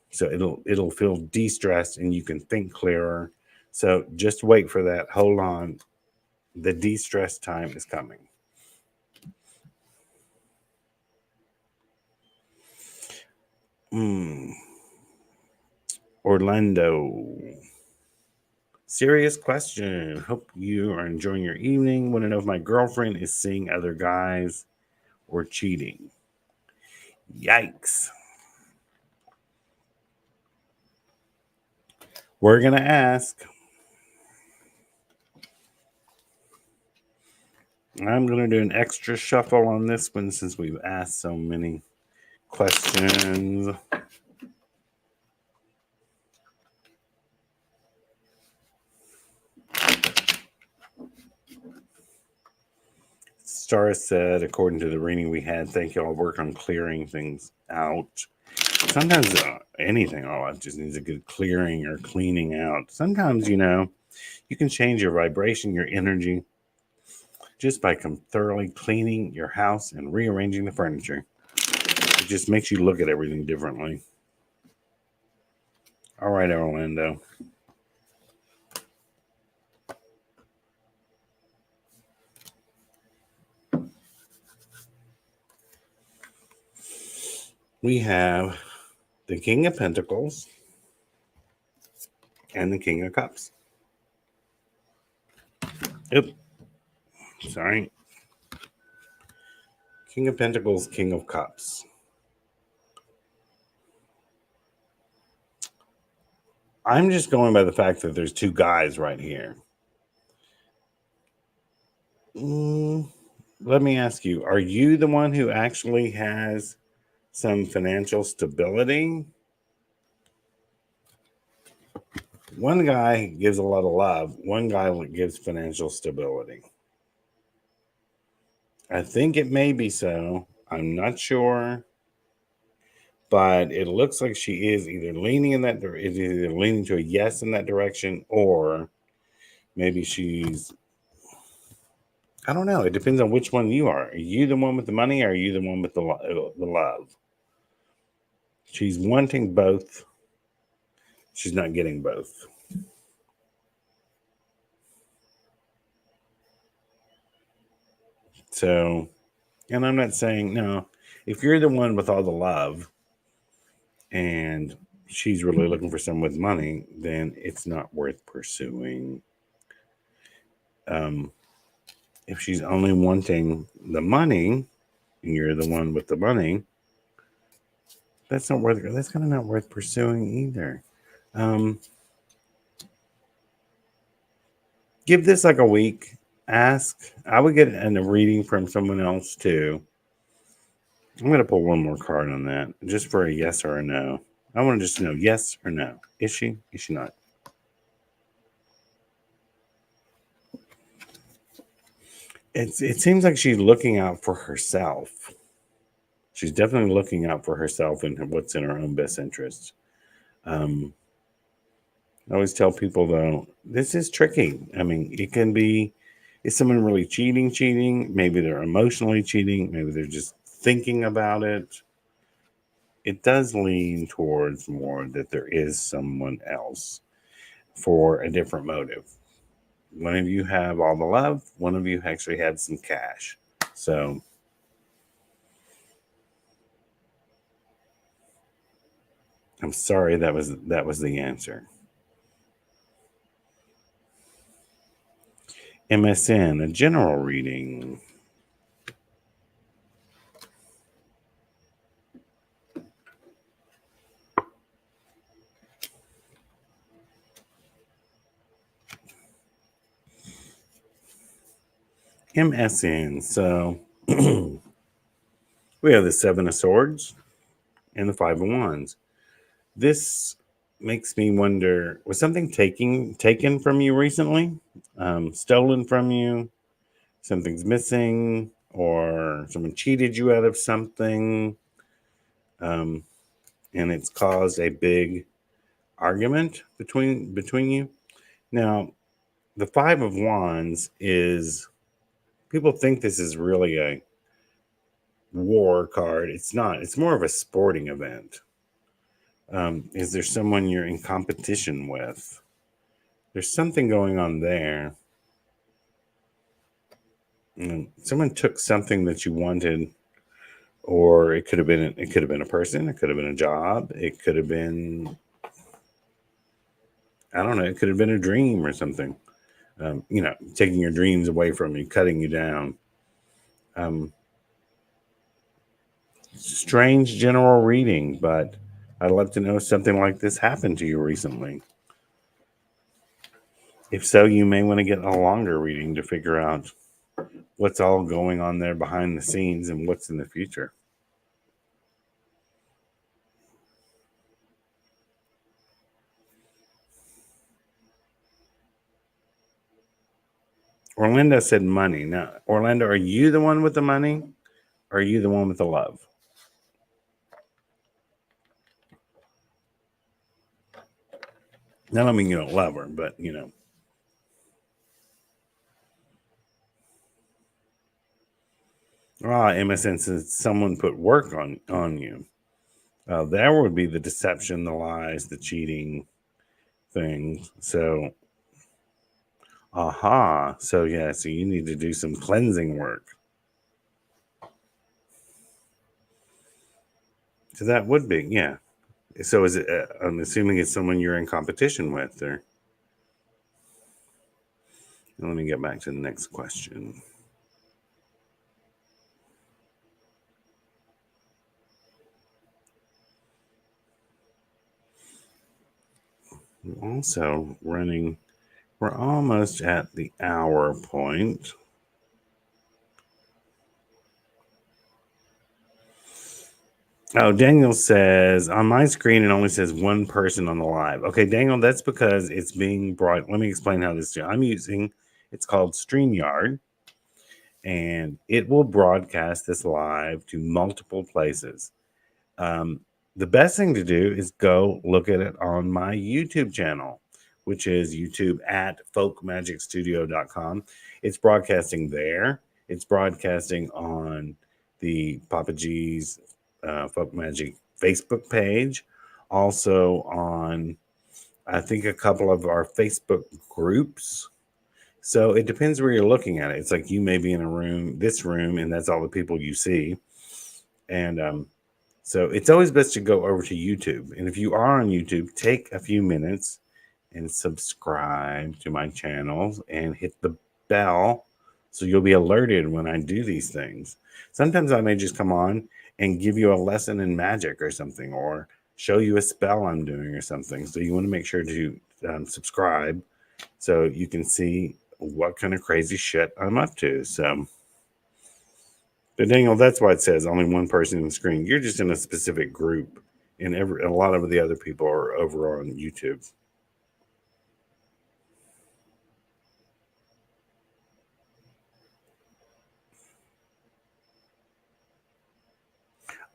So it'll feel de-stressed and you can think clearer. So just wait for that. Hold on. The de-stress time is coming. Orlando. Serious question. Hope you are enjoying your evening. Want to know if my girlfriend is seeing other guys or cheating. Yikes. We're going to ask. I'm going to do an extra shuffle on this one since we've asked so many questions. Star said, according to the reading we had, thank you. I'll work on clearing things out. Sometimes anything in our life just needs a good clearing or cleaning out. Sometimes, you can change your vibration, your energy, just by thoroughly cleaning your house and rearranging the furniture. It just makes you look at everything differently. All right, Orlando. We have the King of Pentacles and the King of Cups. Oop. Sorry. King of Pentacles, King of Cups. I'm just going by the fact that there's two guys right here. Let me ask you, are you the one who actually has some financial stability? One guy gives a lot of love. One guy gives financial stability. I think it may be so. I'm not sure. But it looks like she is either leaning in that direction, either leaning to a yes in that direction, or maybe she's, I don't know. It depends on which one you are. Are you the one with the money, or are you the one with the love? She's wanting both. She's not getting both. So, and I'm not saying, no, if you're the one with all the love and she's really looking for someone with money, then it's not worth pursuing. If she's only wanting the money and you're the one with the money, that's kind of not worth pursuing either. Give this like a week. Ask. I would get a reading from someone else too. I'm going to pull one more card on that just for a yes or a no. I want to just know yes or no. Is she? Is she not? It seems like she's looking out for herself. She's definitely looking out for herself and what's in her own best interest. I always tell people, though, this is tricky. I mean, it can be, is someone really cheating? Maybe they're emotionally cheating. Maybe they're just thinking about it. It does lean towards more that there is someone else for a different motive. One of you have all the love. One of you actually had some cash. So I'm sorry that was the answer. MSN, a general reading. MSN. So we have the Seven of Swords and the Five of Wands. This makes me wonder, was something taken from you recently? Stolen from you? Something's missing, or someone cheated you out of something, and it's caused a big argument between you. Now, the Five of Wands is, people think this is really a war card. It's not. It's more of a sporting event. Is there someone you're in competition with? There's something going on there. Someone took something that you wanted, or it could have been a person, it could have been a job, it could have been, I don't know, it could have been a dream or something. Taking your dreams away from you, cutting you down. Strange general reading, but I'd love to know if something like this happened to you recently. If so, you may want to get a longer reading to figure out what's all going on there behind the scenes and what's in the future. Orlando said money. Now, Orlando, are you the one with the money? Or are you the one with the love? Now, I mean you don't love her, but you know. MSN says someone put work on you. That would be the deception, the lies, the cheating things. So, aha. So yeah. So you need to do some cleansing work. So that would be, yeah. So is it? I'm assuming it's someone you're in competition with, or let me get back to the next question. Also running, we're almost at the hour point. Oh, Daniel says on my screen it only says one person on the live. Okay, Daniel, that's because it's being brought. Let me explain how this. I'm using. It's called StreamYard, and it will broadcast this live to multiple places. Um, the best thing to do is go look at it on my YouTube channel, which is YouTube at folkmagicstudio.com. It's broadcasting there. It's broadcasting on the Papa G's Folk Magic Facebook page, also on, I think, a couple of our Facebook groups. So it depends where you're looking at it. It's like you may be in a room, this room, and that's all the people you see. And so it's always best to go over to YouTube. And if you are on YouTube, take a few minutes and subscribe to my channels and hit the bell so you'll be alerted when I do these things. Sometimes I may just come on and give you a lesson in magic or something, or show you a spell I'm doing or something. So you want to make sure to subscribe so you can see what kind of crazy shit I'm up to. So, but Daniel, that's why it says only one person on the screen. You're just in a specific group, and a lot of the other people are over on YouTube.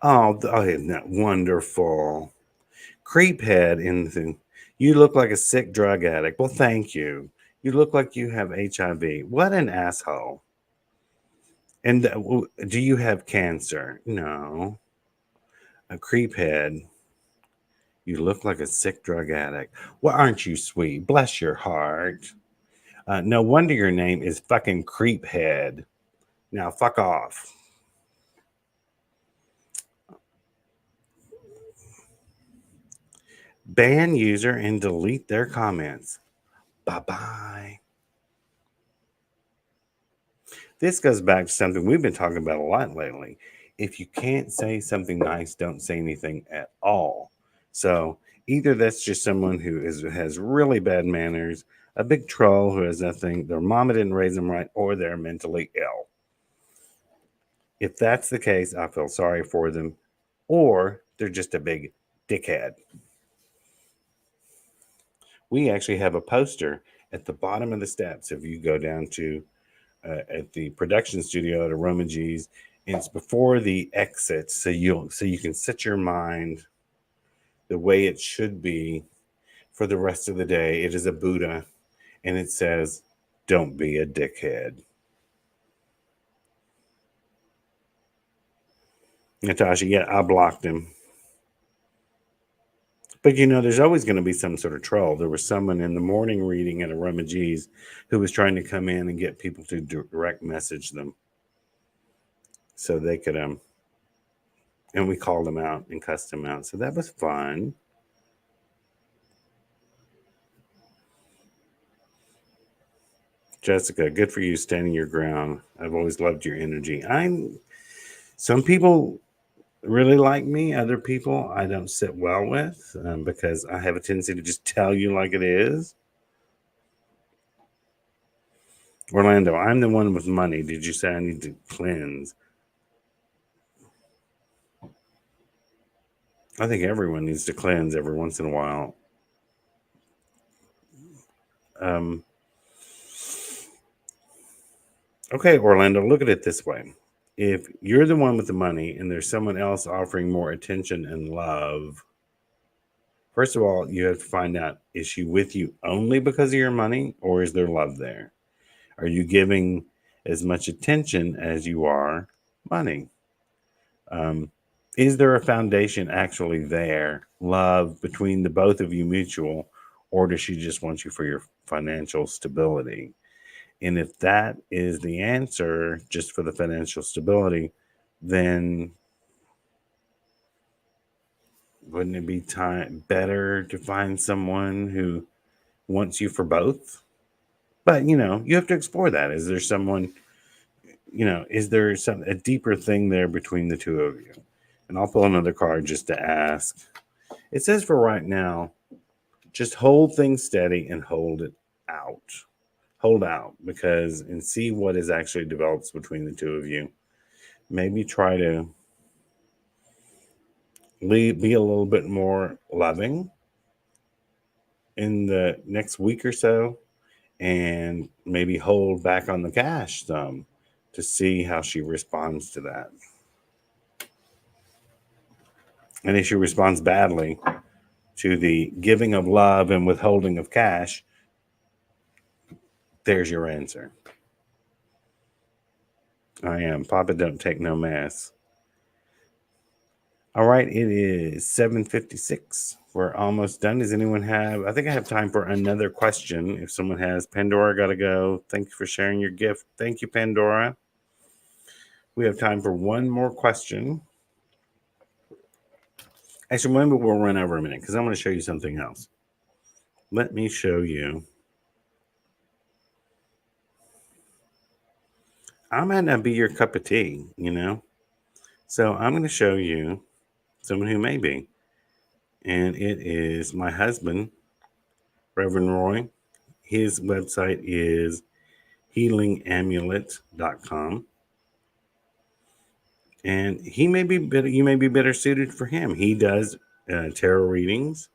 Oh, isn't that wonderful? Creephead in the, you look like a sick drug addict. Well, thank you. You look like you have HIV. What an asshole. And do you have cancer? No. A creephead. You look like a sick drug addict. Well, aren't you sweet? Bless your heart. No wonder your name is fucking Creephead. Now, fuck off. Ban user and delete their comments. Bye bye. This goes back to something we've been talking about a lot lately. If you can't say something nice, don't say anything at all. So either that's just someone who has really bad manners, a big troll who has nothing, their mama didn't raise them right, or they're mentally ill. If that's the case, I feel sorry for them, or they're just a big dickhead. We actually have a poster at the bottom of the steps. If you go down to at the production studio at a Roman G's, and it's before the exit, so you can set your mind the way it should be for the rest of the day. It is a Buddha, and it says, "Don't be a dickhead." Natasha, yeah, I blocked him. But there's always going to be some sort of troll. There was someone in the morning reading at a Roman G's who was trying to come in and get people to direct message them so they could and we called them out and cussed them out. So that was fun. Jessica, good for you standing your ground. I've always loved your energy. Some people really like me. Other people I don't sit well with because I have a tendency to just tell you like it is. Orlando, I'm the one with money. Did you say I need to cleanse? I think everyone needs to cleanse every once in a while. Um, okay, Orlando, look at it this way. If you're the one with the money and there's someone else offering more attention and love, First of all, you have to find out, is she with you only because of your money, or is there love there? Are you giving as much attention as you are money? Um, is there a foundation actually there, love between the both of you mutual, or does she just want you for your financial stability? And if that is the answer, just for the financial stability, then wouldn't it be time better to find someone who wants you for both? But you have to explore that. Is there someone, is there a deeper thing there between the two of you? And I'll pull another card just to ask. It says for right now, just hold things steady and hold it out. Hold out because and see what is actually develops between the two of you. Maybe try to be a little bit more loving in the next week or so, and maybe hold back on the cash some to see how she responds to that. And if she responds badly to the giving of love and withholding of cash, there's your answer. I am. Papa don't take no mess. All right, it is 7:56. We're almost done. Does anyone have? I think I have time for another question. If someone has, Pandora, gotta go. Thank you for sharing your gift. Thank you, Pandora. We have time for one more question. Actually, maybe we'll run over a minute because I want to show you something else. Let me show you. I might not be your cup of tea, So I'm going to show you someone who may be. And it is my husband, Reverend Roy. His website is healingamulet.com. And he may be better, you may be better suited for him. He does tarot readings.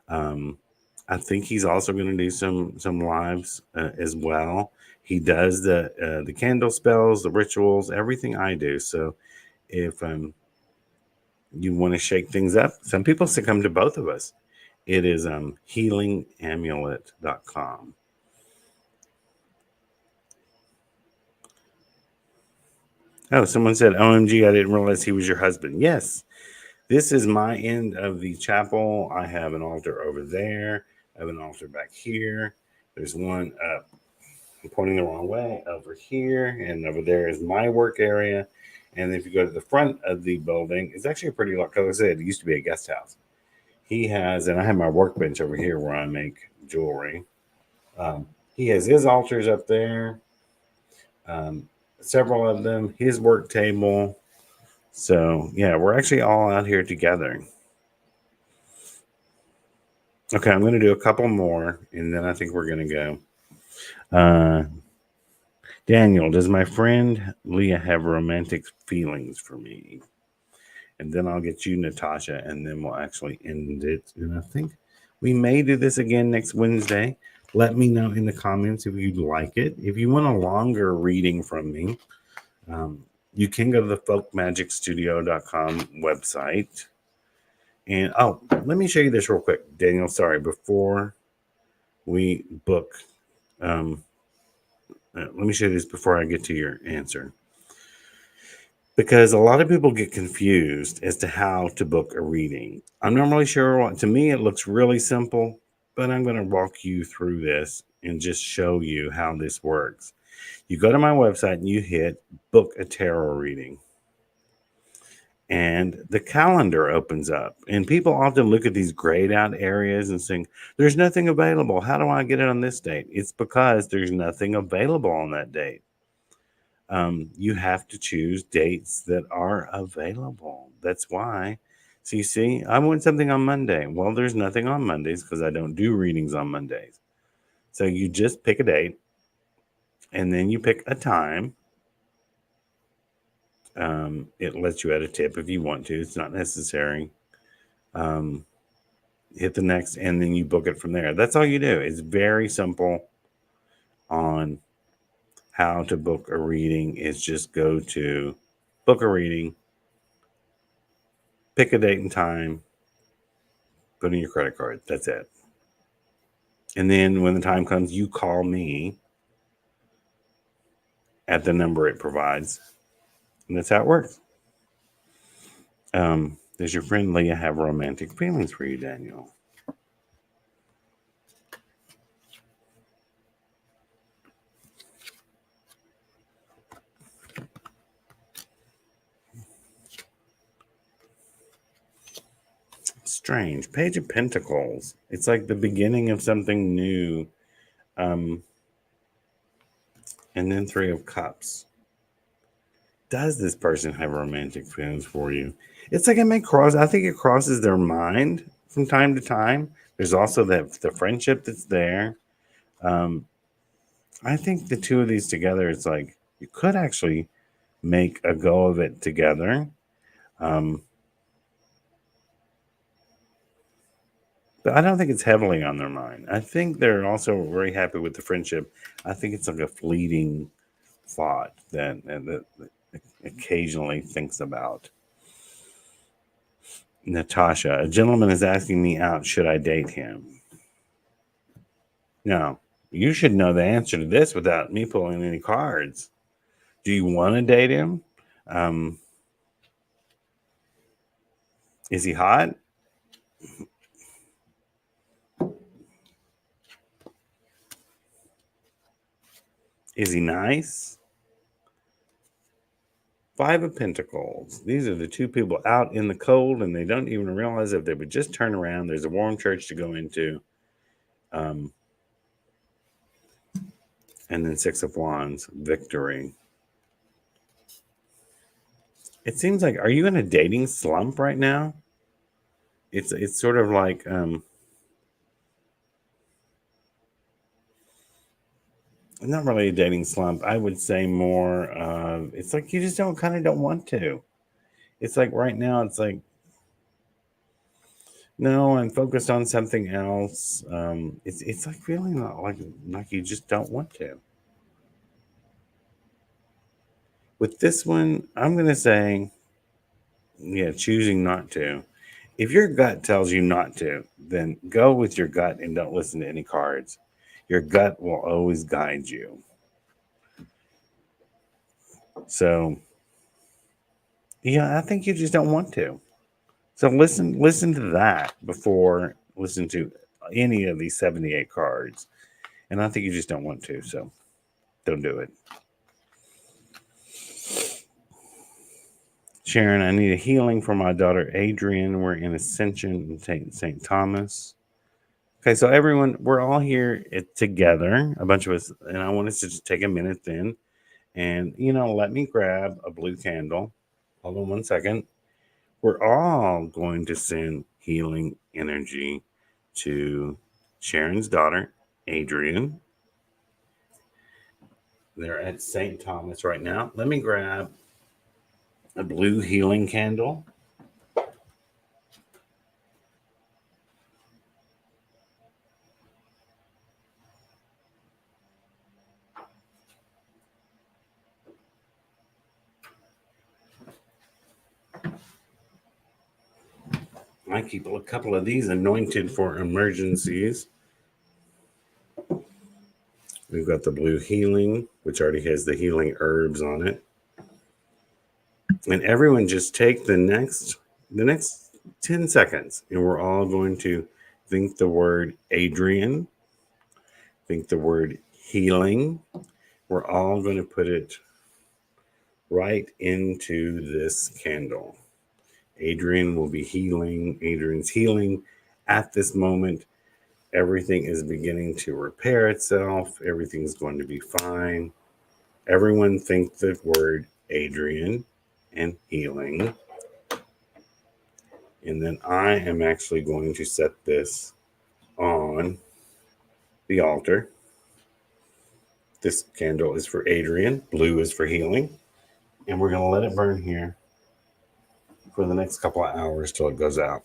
I think he's also going to do some lives as well. He does the candle spells, the rituals, everything I do. So if you want to shake things up, some people succumb to both of us. It is healingamulet.com. Oh, someone said, OMG, I didn't realize he was your husband. Yes, this is my end of the chapel. I have an altar over there. I have an altar back here. There's one up. I'm pointing the wrong way over here, and over there is my work area. And if you go to the front of the building, it's actually a pretty large. Like I said, it used to be a guest house. He has, and I have my workbench over here where I make jewelry. He has his altars up there, several of them, his work table. So yeah, we're actually all out here together. Okay, I'm going to do a couple more, and then I think we're going to go. Daniel, does my friend Leah have romantic feelings for me? And then I'll get you, Natasha, and then we'll actually end it. And I think we may do this again next Wednesday. Let me know in the comments if you'd like it. If you want a longer reading from me, you can go to the folkmagicstudio.com website. And let me show you this real quick, Daniel. Sorry, before we book, let me show you this before I get to your answer. Because a lot of people get confused as to how to book a reading. I'm not really sure to me, it looks really simple, but I'm going to walk you through this and just show you how this works. You go to my website and you hit book a tarot reading. And the calendar opens up. And people often look at these grayed out areas and think, there's nothing available. How do I get it on this date? It's because there's nothing available on that date. You have to choose dates that are available. That's why. So you see, I want something on Monday. Well, there's nothing on Mondays because I don't do readings on Mondays. So you just pick a date and then you pick a time. It lets you add a tip if you want to. It's not necessary. Hit the next and then you book it from there. That's all you do. It's very simple on how to book a reading. Is just go to book a reading, pick a date and time, Put in your credit card. That's it. And then when the time comes, you call me at the number it provides. And that's how it works. Does your friend Leah have romantic feelings for you, Daniel? Strange. Page of Pentacles. It's like the beginning of something new. And then Three of Cups. Does this person have romantic feelings for you? It's like I think it crosses their mind from time to time. There's also the friendship that's there. I think the two of these together, it's like you could actually make a go of it together. But I don't think it's heavily on their mind. I think they're also very happy with the friendship. I think it's like a fleeting thought that occasionally thinks about. Natasha, a gentleman is asking me out. Should I date him? No, you should know the answer to this without me pulling any cards. Do you want to date him? Is he hot? Is he nice? Five of Pentacles. These are the two people out in the cold, and they don't even realize if they would just turn around. There's a warm church to go into. And then Six of Wands, victory. It seems like, are you in a dating slump right now? It's sort of like not really a dating slump. I would say more it's like you just don't want to. It's like right now it's like, no, I'm focused on something else. It's like feeling like you just don't want to. With this one, I'm gonna say, yeah, choosing not to. If your gut tells you not to, then go with your gut and don't listen to any cards. Your gut will always guide you. So, yeah, I think you just don't want to. So listen to that before listen to any of these 78 cards. And I think you just don't want to, so don't do it. Sharon, I need a healing for my daughter Adrian. We're in Ascension in St. Thomas. Okay, so everyone, we're all here together, a bunch of us, and I want us to just take a minute then and, let me grab a blue candle. Hold on one second. We're all going to send healing energy to Sharon's daughter, Adrian. They're at St. Thomas right now. Let me grab a blue healing candle. I keep a couple of these anointed for emergencies. We've got the blue healing, which already has the healing herbs on it. And everyone just take the next 10 seconds, and we're all going to think the word Adrian, think the word healing. We're all going to put it right into this candle. Adrian will be healing. Adrian's healing at this moment. Everything is beginning to repair itself. Everything's going to be fine. Everyone think the word Adrian and healing. And then I am actually going to set this on the altar. This candle is for Adrian. Blue is for healing. And we're going to let it burn here for the next couple of hours till it goes out.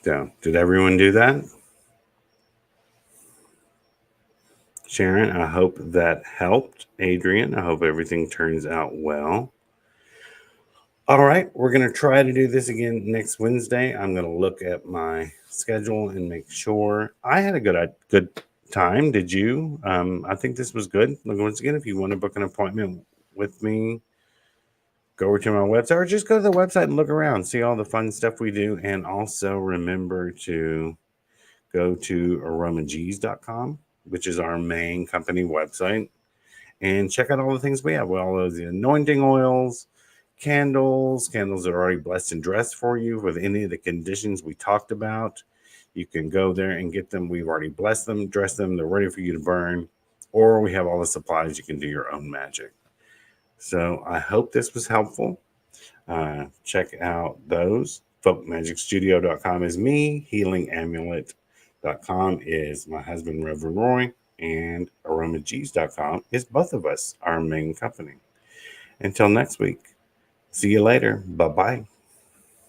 So, did everyone do that? Sharon, I hope that helped. Adrian, I hope everything turns out well. All right, we're going to try to do this again next Wednesday. I'm going to look at my schedule and make sure. I had a good time. Did you? I think this was good. Look, once again, if you want to book an appointment with me, go over to my website or just go to the website and look around, see all the fun stuff we do. And also remember to go to aromagees.com, which is our main company website, and check out all the things we have. Well, all those anointing oils, candles that are already blessed and dressed for you with any of the conditions we talked about. You can go there and get them. We've already blessed them, dressed them, they're ready for you to burn, or we have all the supplies. You can do your own magic. So I hope this was helpful. Check out those. Folkmagicstudio.com is me. Healingamulet.com is my husband, Reverend Roy. And aromagees.com is both of us, our main company. Until next week, see you later. Bye-bye.